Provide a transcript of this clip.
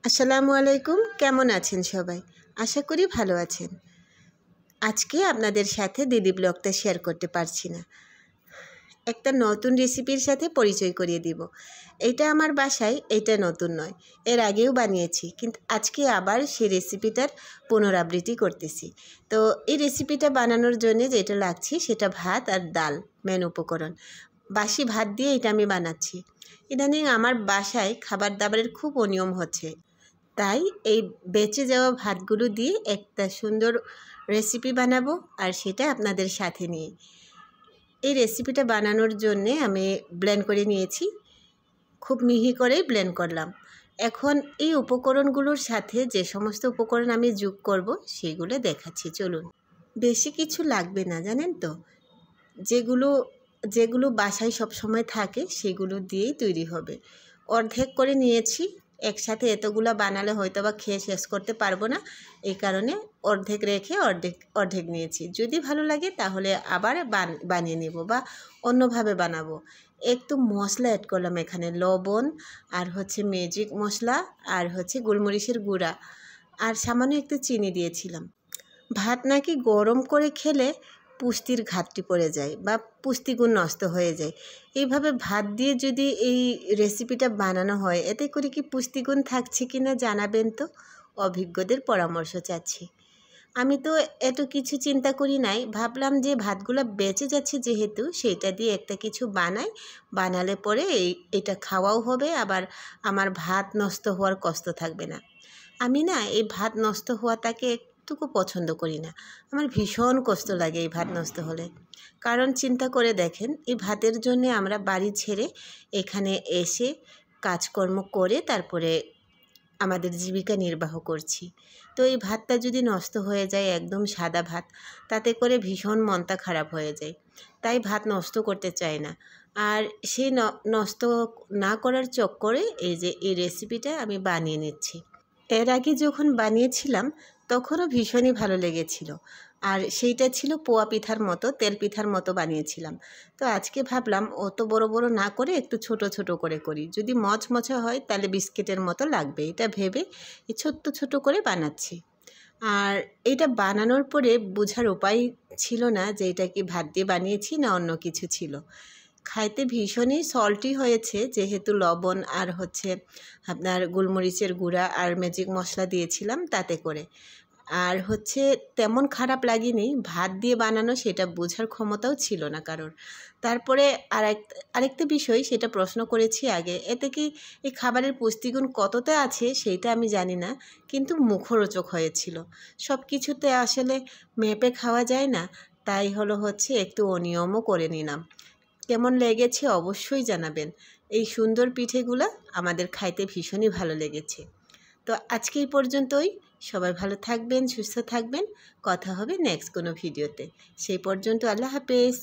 আসসালামু আলাইকুম। কেমন আছেন সবাই? আশা করি ভালো আছেন। আজকে আপনাদের সাথে দিদি ব্লগটা শেয়ার করতে পারছি না। একটা নতুন রেসিপির সাথে পরিচয় করিয়ে দিব। এটা আমার বাসায়, এটা নতুন নয়। এর আগেও বানিয়েছি, কিন্তু আজকে আবার সেই রেসিপিটার পুনরাবৃত্তি করতেছি। তো এই রেসিপিটা বানানোর জন্য যেটা লাগছে সেটা ভাত আর ডাল, মেন উপকরণ। বাসি ভাত দিয়ে এটা আমি বানাচ্ছি। ইদানিং আমার বাসায় খাবার দাবারের খুব অনিয়ম হচ্ছে, তাই এই বেঁচে যাওয়া ভাতগুলো দিয়ে একটা সুন্দর রেসিপি বানাবো, আর সেটা আপনাদের সাথে নিয়ে। এই রেসিপিটা বানানোর জন্যে আমি ব্লেন্ড করে নিয়েছি, খুব মিহি করেই ব্লেন্ড করলাম। এখন এই উপকরণগুলোর সাথে যে সমস্ত উপকরণ আমি যোগ করব সেগুলো দেখাচ্ছি, চলুন। বেশি কিছু লাগবে না, জানেন তো। যেগুলো যেগুলো বাসায় সবসময় থাকে সেগুলো দিয়েই তৈরি হবে। অর্ধেক করে নিয়েছি, একসাথে এতগুলো বানালে হয়তো বা খেয়ে শেষ করতে পারবো না, এই কারণে অর্ধেক রেখে অর্ধেক নিয়েছি। যদি ভালো লাগে তাহলে আবার বানিয়ে নেব বা অন্যভাবে বানাবো। একটু মশলা অ্যাড করলাম এখানে, লবণ আর ম্যাজিক মশলা আর গোলমরিচের গুঁড়া, আর সামান্য একটু চিনি দিয়েছিলাম। ভাত নাকি গরম করে খেলে পুষ্টির ঘাটতি পড়ে যায় বা পুষ্টিগুণ নষ্ট হয়ে যায়। এইভাবে ভাত দিয়ে যদি এই রেসিপিটা বানানো হয়, এতে করে কি পুষ্টিগুণ থাকছে কি না জানাবেন তো। অভিজ্ঞদের পরামর্শ চাচ্ছি। আমি তো এত কিছু চিন্তা করি নাই, ভাবলাম যে ভাতগুলো বেঁচে যাচ্ছে যেহেতু, সেইটা দিয়ে একটা কিছু বানালে পরে এটা খাওয়াও হবে, আবার আমার ভাত নষ্ট হওয়ার কষ্ট থাকবে না। আমি না এই ভাত নষ্ট হওয়াটাকে একটুকু পছন্দ করি না। আমার ভীষণ কষ্ট লাগে এই ভাত নষ্ট হলে। কারণ চিন্তা করে দেখেন, এই ভাতের জন্যে আমরা বাড়ি ছেড়ে এখানে এসে কাজকর্ম করে তারপরে আমাদের জীবিকা নির্বাহ করছি। তো এই ভাতটা যদি নষ্ট হয়ে যায়, একদম সাদা ভাত, তাতে করে ভীষণ মনটা খারাপ হয়ে যায়। তাই ভাত নষ্ট করতে চাই না। আর সেই নষ্ট না করার চক্করে এই রেসিপিটা আমি বানিয়ে নিচ্ছি। এর আগে যখন বানিয়েছিলাম তখনও ভীষণই ভালো লেগেছিল, আর সেইটা ছিল পোয়া পিঠার মতো, তেল পিঠার মতো বানিয়েছিলাম। তো আজকে ভাবলাম অত বড় বড় না করে একটু ছোট ছোট করে করি, যদি মচমচা হয় তাহলে বিস্কিটের মতো লাগবে, এটা ভেবে এই ছোট্ট ছোট করে বানাচ্ছি। আর এটা বানানোর পরে বোঝার উপায় ছিল না যে এটা কি ভাত দিয়ে বানিয়েছি না অন্য কিছু ছিল। খাইতে ভীষণই সল্টি হয়েছে, যেহেতু লবণ আর আপনার গোলমরিচের গুঁড়া আর ম্যাজিক মশলা দিয়েছিলাম তাতে করে। আর তেমন খারাপ লাগেনি, ভাত দিয়ে বানানো সেটা বোঝার ক্ষমতাও ছিল না কারোর। তারপরে আরেকটা বিষয়, সেটা প্রশ্ন করেছি আগে, এতে কি এই খাবারের পুষ্টিগুণ কতটা আছে সেইটা আমি জানি না, কিন্তু মুখরোচক হয়েছিল। সব কিছুতে আসলে মেপে খাওয়া যায় না, তাই একটু অনিয়মও করে নিলাম। কেমন লেগেছে অবশ্যই জানাবেন। এই সুন্দর পিঠেগুলো আমাদের খাইতে ভীষণই ভালো লেগেছে। তো আজকে এই পর্যন্তই। সবাই ভালো থাকবেন, সুস্থ থাকবেন। কথা হবে নেক্সট কোনো ভিডিওতে। সেই পর্যন্ত আল্লাহ হাফেজ।